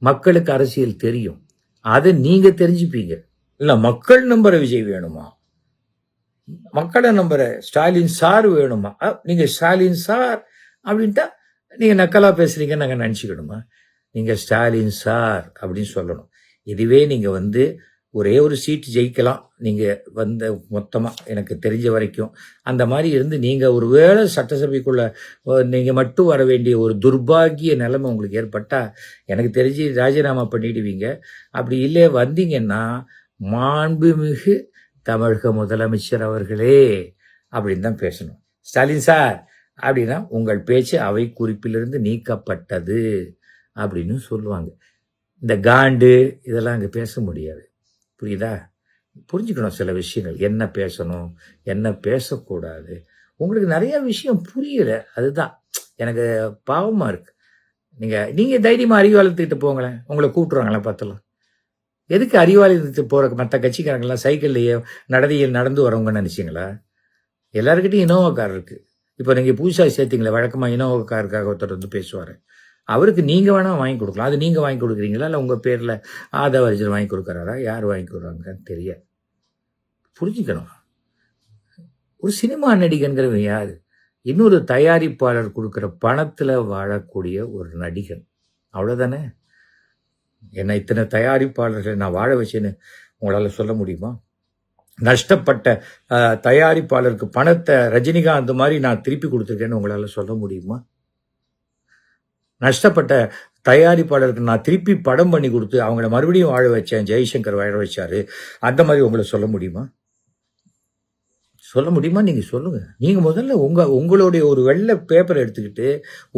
A: மக்களுக்கு அரசியல் தெரியும். அதை நீங்கள் தெரிஞ்சுப்பீங்க. இல்லை மக்கள் நம்புற விஜய் வேணுமா, மக்களை நம்புற ஸ்டாலின் சார் வேணுமா, நீங்கள் ஸ்டாலின் சார் அப்படின்ட்டா நீங்கள் நக்கலாக பேசுகிறீங்கன்னு நாங்கள் நினச்சிக்கணுமா? நீங்கள் ஸ்டாலின் சார் அப்படின்னு சொல்லணும். இதுவே நீங்கள் வந்து ஒரே ஒரு சீட்டு ஜெயிக்கலாம் நீங்கள் வந்த மொத்தமாக எனக்கு தெரிஞ்ச வரைக்கும். அந்த மாதிரி இருந்து நீங்கள் ஒரு வேளை சட்டசபைக்குள்ளே நீங்கள் மட்டும் வர வேண்டிய ஒரு துர்பாகிய நிலைமை உங்களுக்கு ஏற்பட்டால் எனக்கு தெரிஞ்சு ராஜினாமா பண்ணிடுவீங்க. அப்படி இல்லை வந்தீங்கன்னா, மாண்புமிகு தமிழக முதலமைச்சர் அவர்களே அப்படின்னு தான் பேசணும். ஸ்டாலின் சார் அப்படின்னா உங்கள் பேச்சு அவை குறிப்பிலிருந்து நீக்கப்பட்டது அப்படின்னு சொல்லுவாங்க. இந்த காண்டு இதெல்லாம் அங்கே பேச முடியாது. புரியுதா? புரிஞ்சுக்கணும் சில விஷயங்கள், என்ன பேசணும் என்ன பேசக்கூடாது. உங்களுக்கு நிறைய விஷயம் புரியல, அதுதான் எனக்கு பாவமாக இருக்கு. நீங்கள் தைரியமாக அறிவாலயத்துக்கிட்ட போங்களேன், உங்களை கூப்பிட்ருவாங்களேன் பார்த்தலாம். எதுக்கு அறிவாலயத்துக்கு போகிற மற்ற கட்சிக்காரங்களாம் சைக்கிள்லையே நடந்து வரவங்கன்னு நினச்சிங்களா? எல்லாருக்கிட்டையும் இனோவா கார் இருக்குது. இப்போ நீங்கள் புதுசாக சேர்த்திங்களே, வழக்கமாக இனோவா காருக்காக ஒருத்தர் வந்து பேசுவார். அவருக்கு நீங்கள் வேணால் வாங்கி கொடுக்கலாம். அது நீங்கள் வாங்கி கொடுக்குறீங்களா, இல்லை உங்கள் பேரில் ஆதவ வாங்கி கொடுக்குறாரா, யார் வாங்கி கொடுக்குறாங்கன்னு தெரியாது. புரிஞ்சுக்கணும். ஒரு சினிமா நடிகன்கிறவன் யார்? இன்னொரு தயாரிப்பாளர் கொடுக்குற பணத்தில் வாழக்கூடிய ஒரு நடிகன், அவ்வளோதானே. என்னை இத்தனை தயாரிப்பாளர்களை நான் வாழ வச்சேன்னு உங்களால் சொல்ல முடியுமா? நஷ்டப்பட்ட தயாரிப்பாளருக்கு பணத்தை ரஜினிகாந்த் மாதிரி நான் திருப்பி கொடுத்துருக்கேன்னு உங்களால் சொல்ல முடியுமா? நஷ்டப்பட்ட தயாரிப்பாளருக்கு நான் திருப்பி படம் பண்ணி கொடுத்து அவங்கள மறுபடியும் வாழ வச்சேன், ஜெய்சங்கர் வாழ வச்சாரு, அந்த மாதிரி உங்களை சொல்ல முடியுமா? சொல்ல முடியுமா? நீங்கள் சொல்லுங்கள். நீங்கள் முதல்ல உங்களுடைய ஒரு வெள்ளை பேப்பரை எடுத்துக்கிட்டு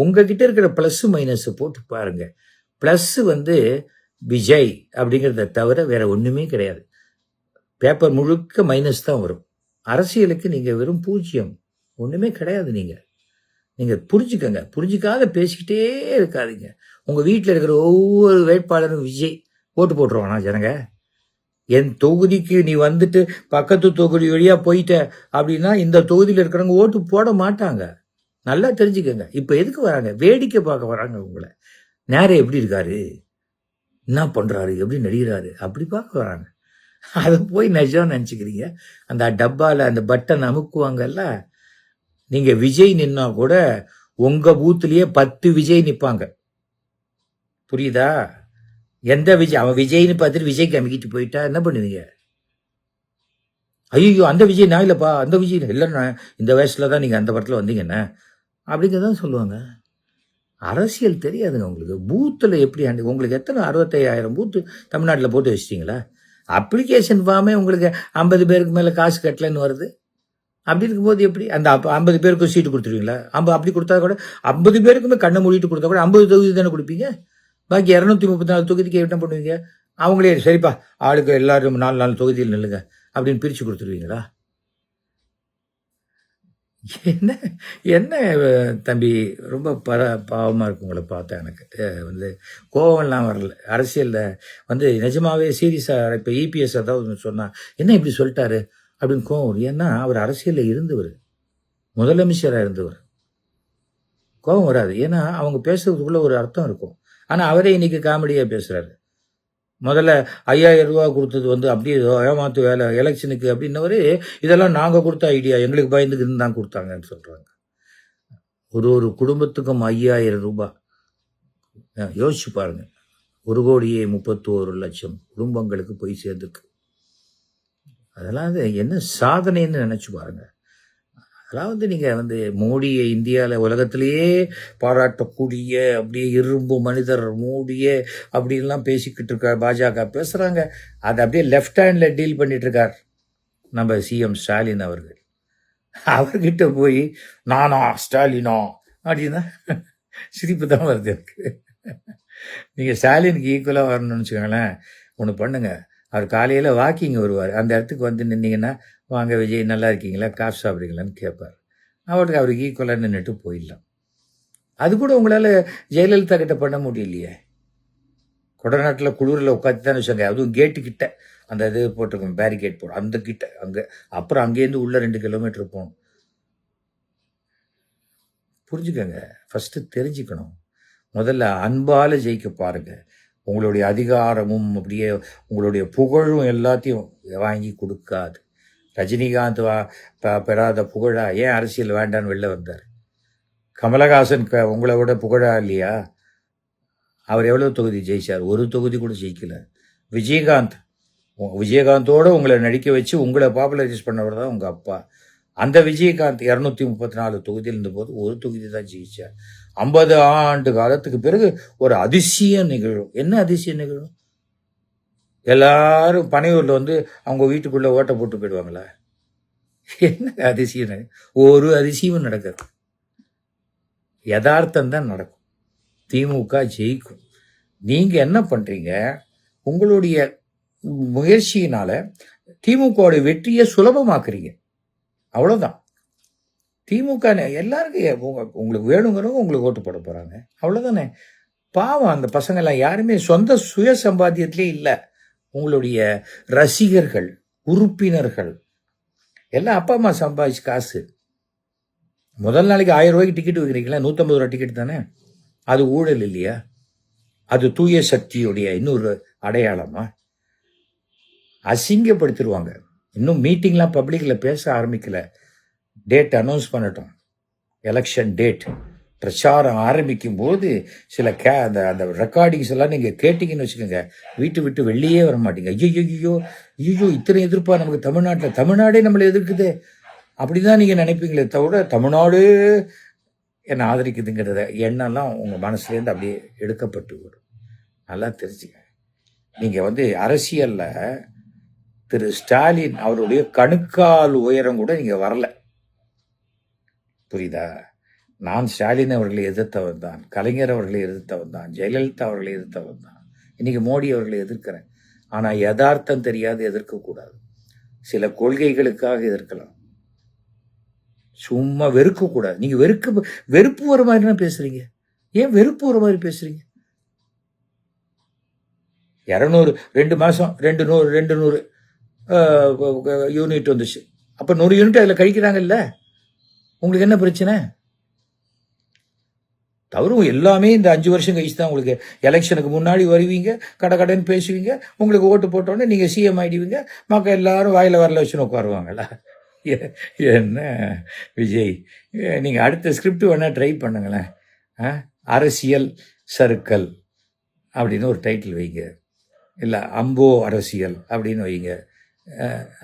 A: உங்ககிட்ட இருக்கிற ப்ளஸ் மைனஸை போட்டு பாருங்கள். ப்ளஸ்ஸு வந்து விஜய் அப்படிங்கிறத தவிர வேற ஒன்றுமே கிடையாது. பேப்பர் முழுக்க மைனஸ் தான் வரும். அரசியலுக்கு நீங்கள் வெறும் 0, ஒன்றுமே கிடையாது. நீங்கள் புரிஞ்சுக்கங்க. புரிஞ்சிக்காத பேசிக்கிட்டே இருக்காதீங்க. உங்கள் வீட்டில் இருக்கிற ஒவ்வொரு வேட்பாளரும் விஜய் ஓட்டு போட்டுருவானா ஜனங்க? என் தொகுதிக்கு நீ வந்துட்டு பக்கத்து தொகுதி வழியாக போயிட்ட அப்படின்னா இந்த தொகுதியில் இருக்கிறவங்க ஓட்டு போட மாட்டாங்க. நல்லா தெரிஞ்சுக்கங்க. இப்போ எதுக்கு வராங்க? வேடிக்கை பார்க்க வராங்க. உங்களை நேரம் எப்படி இருக்காரு, என்ன பண்ணுறாரு, எப்படி நடிகிறாரு, அப்படி பார்க்க வராங்க. அதை போய் நிஜம் நினச்சிக்கிறீங்க. அந்த டப்பாவில் அந்த பட்டன் அமுக்குவாங்கல்ல, நீங்கள் விஜய் நின்னா கூட உங்கள் பூத்துலேயே 10 விஜய் நிற்பாங்க. புரியுதா? எந்த விஜய்? அவன் விஜய்னு பார்த்துட்டு விஜய்க்கு அமுக்கிட்டு போயிட்டா என்ன பண்ணுவீங்க? ஐயோ அந்த விஜய் நான் இல்லைப்பா, அந்த விஜய் இல்லைண்ணா, இந்த வயசில் தான் நீங்கள் அந்த படத்தில் வந்தீங்கண்ணே அப்படிங்கிறதான் சொல்லுவாங்க. அரசியல் தெரியாதுங்க உங்களுக்கு. பூத்தில் எப்படி உங்களுக்கு எத்தனை 65,000 பூத்து தமிழ்நாட்டில் போட்டு வச்சிட்டிங்களா? அப்ளிகேஷன் ஃபார்மே உங்களுக்கு 50 பேருக்கு மேலே காசு கட்டலன்னு வருது. அப்படி இருக்கும்போது எப்படி அந்த 50 பேருக்கு சீட்டு கொடுத்துருவீங்களா? அப்படி கொடுத்தா கூட 50 பேருக்குமே கண்ணை மூடிட்டு கொடுத்தா கூட 50 தொகுதி தானே கொடுப்பீங்க. பாக்கி 234 தொகுதிக்கு என்ன பண்ணுவீங்க? அவங்களே சரிப்பா ஆளுக்கு எல்லாரும் 4 தொகுதியில் நில்லுங்க அப்படின்னு பிரித்து கொடுத்துருவீங்களா? என்ன என்ன தம்பி, ரொம்ப பாவமாக இருக்கு உங்களை பார்த்தா. எனக்கு வந்து கோவம்லாம் வரல. அரசியலில் நிஜமாவே சீரியஸாக இப்போ இபிஎஸ் ஏதாவது சொன்னால் என்ன இப்படி சொல்லிட்டாரு அப்படின்னு கோவம் வரும். ஏன்னா அவர் அரசியலில் இருந்தவர், முதலமைச்சராக இருந்தவர். கோவம் வராது. ஏன்னா அவங்க பேசுறதுக்குள்ள ஒரு அர்த்தம் இருக்கும். ஆனால் அவரே இன்னைக்கு காமெடியாக பேசுகிறாரு. முதல்ல 5,000 ரூபா கொடுத்தது அப்படியே ஏமாத்து வேலை எலெக்ஷனுக்கு அப்படின்னவரு, இதெல்லாம் நாங்கள் கொடுத்த ஐடியா, எங்களுக்கு பயந்துக்கிட்டு தான் கொடுத்தாங்கன்னு சொல்கிறாங்க. ஒரு குடும்பத்துக்கும் 5,000 ரூபாய் யோசிச்சு பாருங்க. 1,31,00,000 குடும்பங்களுக்கு போய் சேர்ந்துருக்கு. அதெல்லாம் என்ன சாதனைன்னு நினச்சி பாருங்க. அதெல்லாம் நீங்கள் மோடியை இந்தியாவில் உலகத்திலேயே பாராட்டக்கூடிய அப்படியே இரும்பு மனிதர் மோடியே அப்படின்லாம் பேசிக்கிட்டு இருக்கார். பாஜக பேசுகிறாங்க, அதை அப்படியே லெஃப்ட் ஹேண்டில் டீல் பண்ணிகிட்ருக்கார் நம்ம சிஎம் ஸ்டாலின் அவர்கள். அவர்கிட்ட போய் நானா ஸ்டாலினா அப்படின்னா சிரிப்பு தான் வருது எனக்கு. நீங்கள் ஸ்டாலினுக்கு ஈக்குவலாக வரணும்னு வச்சுக்கோங்களேன், ஒன்று பண்ணுங்க. அவர் காலையில் வாக்கிங் வருவார், அந்த இடத்துக்கு நின்னீங்கன்னா வாங்க விஜய் நல்லா இருக்கீங்களா, காசு சாப்பிட்றீங்களான்னு கேட்பார். அவருக்கு ஈக்குவலாக நின்றுட்டு போயிடலாம். அது கூட உங்களால் ஜெயலலிதா கிட்ட பண்ண முடியலையே. கொடநாட்டில் குளிரில் உட்காந்து தானே வச்சாங்க, அதுவும் கேட்டுக்கிட்ட அந்த இது போட்டிருக்கோம், பேரிகேட் போடும் அந்த கிட்ட அங்கே. அப்புறம் அங்கேருந்து உள்ள 2 கிலோமீட்டர் போகணும். புரிஞ்சுக்கங்க, ஃபஸ்ட்டு தெரிஞ்சுக்கணும். முதல்ல அன்பால் ஜெயிக்க பாருங்க. உங்களுடைய அதிகாரமும் அப்படியே உங்களுடைய புகழும் எல்லாத்தையும் வாங்கி கொடுக்காது. ரஜினிகாந்த் பெறாத புகழா ஏன் அரசியல் வேண்டான்னு வெளில வந்தார்? கமலஹாசன் உங்களை விட புகழா இல்லையா? அவர் எவ்வளோ தொகுதி ஜெயிச்சார்? ஒரு தொகுதி கூட ஜெயிக்கல. விஜயகாந்தோட உங்களை நடிக்க வச்சு உங்களை பாப்புலரைஸ் பண்ணவர் தான் உங்கள் அப்பா. அந்த விஜயகாந்த் 234 தொகுதியில் இருந்தபோது ஒரு தொகுதி தான் ஜெயிச்சார். 50 ஆண்டு காலத்துக்கு பிறகு ஒரு அதிசயம் நிகழும். என்ன அதிசயம் நிகழும்? எல்லாரும் பனையூரில் வந்து அவங்க வீட்டுக்குள்ளே ஓட்டை போட்டு போயிடுவாங்களா? என்ன அதிசயம்? ஒரு அதிசயமும் நடக்காது. யதார்த்தம் தான் நடக்கும். திமுக ஜெயிக்கும். நீங்கள் என்ன பண்ணுறீங்க? உங்களுடைய முயற்சியினால திமுகவோட வெற்றியை சுலபமாக்குறீங்க. அவ்வளோதான். திமுக எல்லாருக்கும் உங்களுக்கு வேணுங்கிறவங்க உங்களுக்கு ஓட்டு போட போகிறாங்க. அவ்வளோதானே. பாவம் அந்த பசங்கள்லாம் யாருமே சொந்த சுய சம்பாத்தியத்திலே இல்லை. உங்களுடைய ரசிகர்கள், உறுப்பினர்கள் எல்லாம் அப்பா அம்மா சம்பாதிச்சு காசு. முதல் நாளைக்கு 1000 ரூபாய்க்கு டிக்கெட் வைக்கிறீங்களா? 150 ரூபா டிக்கெட் தானே. அது ஊழல் இல்லையா? அது தூய சக்தியுடைய இன்னொரு அடையாளமா? அசிங்கப்படுத்திடுவாங்க. இன்னும் மீட்டிங்லாம் பப்ளிக்கில் பேச ஆரம்பிக்கல. டேட் அனௌன்ஸ் பண்ணட்டும். எலெக்ஷன் டேட் பிரச்சாரம் ஆரம்பிக்கும் போது சில அந்த அந்த ரெக்கார்டிங்ஸ் எல்லாம் நீங்கள் கேட்டிங்கன்னு வச்சுக்கோங்க, வீட்டு விட்டு வெளியே வர மாட்டீங்க. ஐயோ இத்தனை எதிர்ப்பா நமக்கு தமிழ்நாட்டில்? தமிழ்நாடே நம்மளை எதிர்க்குது அப்படிதான் நீங்கள் நினைப்பீங்களே தவிர தமிழ்நாடு என்னை ஆதரிக்குதுங்கிறத எண்ணெல்லாம் உங்கள் மனசுலேருந்து அப்படியே எடுக்கப்பட்டு விடும். நல்லா தெரிஞ்சுக்க. நீங்கள் வந்து அரசியலில் திரு ஸ்டாலின் அவருடைய கணுக்கால் உயரம் கூட நீங்கள் வரல. புரியுதா? நான் ஸ்டாலின் அவர்களை எதிர்த்தவன் தான், கலைஞர் அவர்களை எதிர்த்தவன் தான், ஜெயலலிதா அவர்களை எதிர்த்தவன் தான். இன்னைக்கு மோடி அவர்களை எதிர்க்கிறேன். ஆனால் யதார்த்தம் தெரியாது எதிர்க்கக்கூடாது. சில கொள்கைகளுக்காக எதிர்க்கலாம். சும்மா வெறுக்கக்கூடாது. நீங்கள் வெறுப்பு வர மாதிரினா பேசுறீங்க. ஏன் வெறுப்பு வர மாதிரி பேசுறீங்க? 200 2 மாதம் 200 யூனிட் வந்துச்சு. அப்போ 100 யூனிட் அதில் கழிக்கிறாங்கல்ல. உங்களுக்கு என்ன பிரச்சனை? தவறும் எல்லாமே இந்த 5 வருஷம் கழிச்சு தான். உங்களுக்கு எலெக்ஷனுக்கு முன்னாடி வருவீங்க, கடன் பேசுவீங்க, உங்களுக்கு ஓட்டு போட்டோன்னே நீங்கள் சிஎம் ஆகிடுவீங்க. மக்கள் எல்லாரும் வாயில் வரல வச்சுன்னு உட்காருவாங்களா? என்ன விஜய், நீங்கள் அடுத்த ஸ்கிரிப்ட் வேணால் ட்ரை பண்ணுங்களேன். அரசியல் சர்க்கிள் அப்படின்னு ஒரு டைட்டில் வைங்க, இல்லை அம்போ அரசியல் அப்படின்னு வைங்க.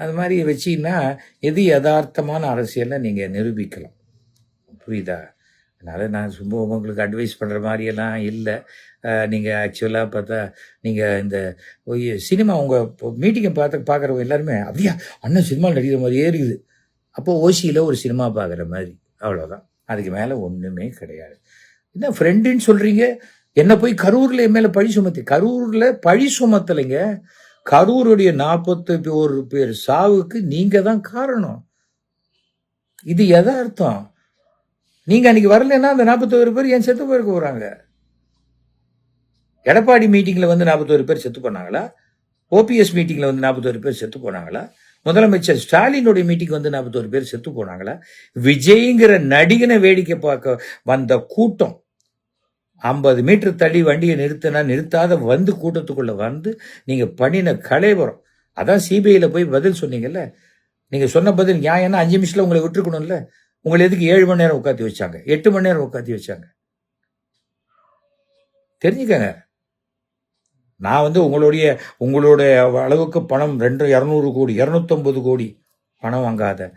A: அது மாதிரி வச்சிங்கன்னா எது யதார்த்தமான அரசியலை நீங்கள் நிரூபிக்கலாம். புரியுதா? அதனால் நான் சும்மா உங்களுக்கு அட்வைஸ் பண்ணுற மாதிரியெல்லாம் இல்லை. நீங்கள் ஆக்சுவலாக பார்த்தா நீங்கள் இந்த சினிமா உங்கள் மீட்டிங்கை பார்க்குறவங்க எல்லாருமே அப்படியா அண்ணன் சினிமாவில் நடிக்கிற மாதிரியே இருக்குது. அப்போது ஓசியில் ஒரு சினிமா பார்க்குற மாதிரி, அவ்வளோதான். அதுக்கு மேலே ஒன்றுமே கிடையாது. என்ன ஃப்ரெண்டுன்னு சொல்கிறீங்க? என்ன போய் கரூரில் என் மேலே பழி சுமத்தி? கரூரில் பழி சுமத்தலைங்க. கரூருடைய 41 பேர் சாவுக்கு நீங்கள் தான் காரணம். இது யதார்த்தம். நீங்கள் அன்றைக்கி வரலன்னா அந்த 41 பேர் ஏன் செத்து போயிருக்க போகிறாங்க? எடப்பாடி மீட்டிங்கில் வந்து 41 பேர் செத்து போனாங்களா? ஓபிஎஸ் மீட்டிங்கில் வந்து 41 பேர் செத்து போனாங்களா? முதலமைச்சர் ஸ்டாலினுடைய மீட்டிங் வந்து 41 பேர் செத்து போனாங்களா? விஜய்ங்கிற நடிகனை வேடிக்கை பார்க்க வந்த கூட்டம் 50 மீட்டர் தள்ளி வண்டியை நிறுத்தாத வந்து கூட்டத்துக்குள்ளே வந்து நீங்கள் பண்ணின கலைவரம். அதான் சிபிஐயில் போய் பதில் சொன்னீங்கல்ல. நீங்கள் சொன்ன பதில் நியாயம்னா 5 நிமிஷத்தில் உங்களை விட்டுருக்கணும்ல. உங்களை எதுக்கு 7 மணி நேரம் உட்காந்து வச்சாங்க? 8 மணி நேரம் உட்காந்து வச்சாங்க? தெரிஞ்சுக்கங்க. நான் வந்து உங்களுடைய அளவுக்கு பணம் 200 கோடி 250 கோடி பணம் வாங்காத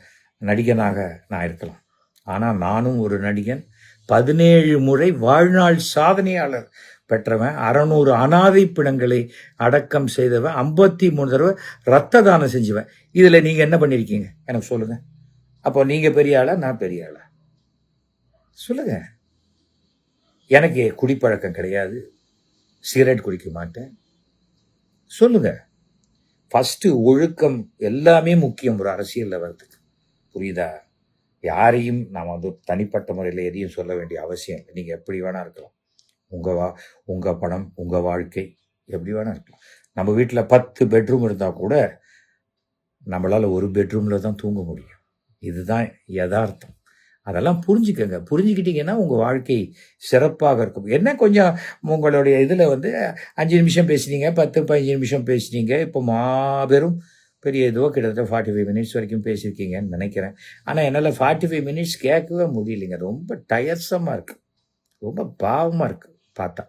A: நடிகனாக நான் இருக்கலாம். ஆனால் நானும் ஒரு நடிகன். 17 முறை வாழ்நாள் சாதனையாளர் பெற்றவன். 600 அனாதை பிணங்களை அடக்கம் செய்தவன். 53 தடவை ரத்த தானம் செஞ்சுவன். இதில் நீங்கள் என்ன பண்ணியிருக்கீங்க எனக்கு சொல்லுங்கள். அப்போ நீங்கள் பெரிய ஆளா, நான் பெரிய ஆளா? சொல்லுங்க. எனக்கு குடிப்பழக்கம் கிடையாது, சிகரெட் குடிக்க மாட்டேன். சொல்லுங்க. ஃபஸ்ட்டு ஒழுக்கம் எல்லாமே முக்கியம் ஒரு அரசியலில் வர்றதுக்கு. புரியுதா? யாரையும் நாம் வந்து தனிப்பட்ட முறையில் எதையும் சொல்ல வேண்டிய அவசியம் இல்லை. நீங்கள் எப்படி வேணால் இருக்கலாம். உங்கள் பணம், உங்கள் வாழ்க்கை எப்படி வேணால் இருக்கலாம். நம்ம வீட்டில் 10 பெட்ரூம் இருந்தால் கூட நம்மளால் ஒரு பெட்ரூமில் தான் தூங்க முடியும். இதுதான் யதார்த்தம். அதெல்லாம் புரிஞ்சுக்கங்க. புரிஞ்சுக்கிட்டீங்கன்னா உங்கள் வாழ்க்கை சிறப்பாக இருக்கும். என்ன கொஞ்சம் உங்களுடைய இதில் வந்து 5 நிமிஷம் பேசுனீங்க, 10, 15 நிமிஷம் பேசுனீங்க. இப்போ மாபெரும் பெரிய ஏதோ கிட்டத்தட்ட 45 மினிட்ஸ் வரைக்கும் பேசியிருக்கீங்கன்னு நினைக்கிறேன். ஆனால் என்னால் 45 மினிட்ஸ் கேட்கவே முடியலைங்க. ரொம்ப டயர்சமாக இருக்குது. ரொம்ப பாவமாக இருக்குது பார்த்தா.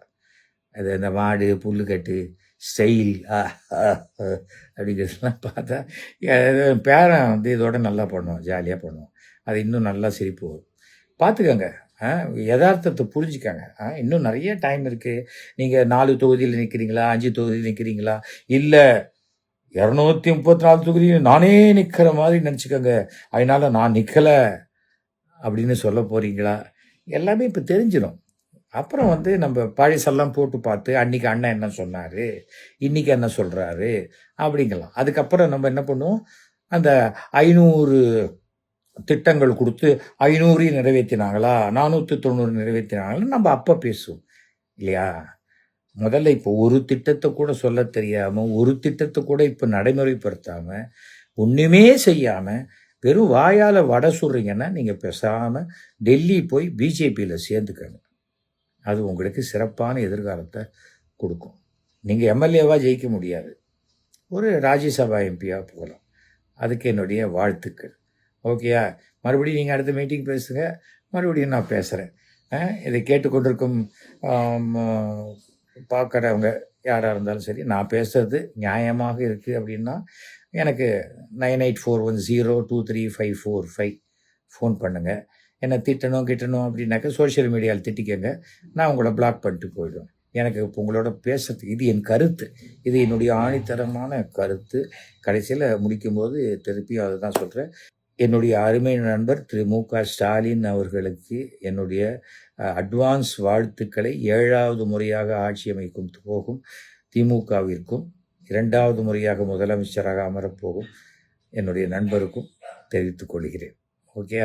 A: அது இந்த மாடு, புல்லுக்கட்டு, ஸ்டைல் அப்படிங்கிறதுலாம் பார்த்தா பேரன் வந்து இதோட நல்லா பண்ணுவோம், ஜாலியாக பண்ணுவோம். அது இன்னும் நல்லா சிரிப்பு வரும். பார்த்துக்கோங்க. யதார்த்தத்தை புரிஞ்சுக்கங்க. இன்னும் நிறைய டைம் இருக்குது. நீங்கள் 4 தொகுதியில் நிற்கிறீங்களா, 5 தொகுதியில் நிற்கிறீங்களா, இல்லை 234 தொகுதியில் நானே நிற்கிற மாதிரி நினச்சிக்கோங்க. அதனால் நான் நிற்கலை அப்படின்னு சொல்ல போகிறீங்களா, எல்லாமே இப்போ தெரிஞ்சிடும். அப்புறம் வந்து நம்ம பழசெல்லாம் போட்டு பார்த்து அன்றைக்கி அண்ணன் என்ன சொன்னார், இன்றைக்கி என்ன சொல்கிறாரு அப்படிங்கலாம். அதுக்கப்புறம் நம்ம என்ன பண்ணுவோம், அந்த 500 திட்டங்கள் கொடுத்து 500 நிறைவேற்றினாங்களா, 490 நிறைவேற்றினாங்களா, நம்ம அப்போ பேசுவோம் இல்லையா. முதல்ல இப்போ ஒரு திட்டத்தை கூட சொல்ல தெரியாமல், ஒரு திட்டத்தை கூட இப்போ நடைமுறைப்படுத்தாமல், ஒன்றுமே செய்யாமல் வெறும் வாயால் வடை சுடுறீங்கன்னா நீங்கள் பேசாமல் டெல்லி போய் பிஜேபியில் சேர்ந்துக்கங்க. அது உங்களுக்கு சிறப்பான எதிர்காலத்தை கொடுக்கும். நீங்கள் எம்எல்ஏவாக ஜெயிக்க முடியாது, ஒரு ராஜ்யசபா எம்பியாக போகலாம். அதுக்கு என்னுடைய வாழ்த்துக்கள். ஓகேயா? மறுபடியும் நீங்கள் அடுத்த மீட்டிங் பேசுங்க, மறுபடியும் நான் பேசுகிறேன். இதை கேட்டுக்கொண்டிருக்கும் பார்க்குறவங்க யாராக இருந்தாலும் சரி, நான் பேசுகிறது நியாயமாக இருக்குது அப்படின்னா எனக்கு 9841023545 ஃபோன் பண்ணுங்கள். என்னை திட்டணும் அப்படின்னாக்கா சோஷியல் மீடியாவில் திட்டிக்கங்க, நான் உங்களை பிளாக் பண்ணிட்டு போயிடுவேன். எனக்கு இப்போ உங்களோட பேசுறதுக்கு இது என் கருத்து, இது என்னுடைய ஆணித்தரமான கருத்து. கடைசியில் முடிக்கும்போது திருப்பியும் அதை தான் சொல்கிறேன். என்னுடைய அருமை நண்பர் திரு மு.க. ஸ்டாலின் அவர்களுக்கு என்னுடைய அட்வான்ஸ் வாழ்த்துக்களை 7வது முறையாக ஆட்சி அமைக்கும் போகும் திமுகவிற்கும் 2வது முறையாக முதலமைச்சராக அமரப்போகும் என்னுடைய நண்பருக்கும் தெரிவித்துக் கொள்கிறேன். ஓகே.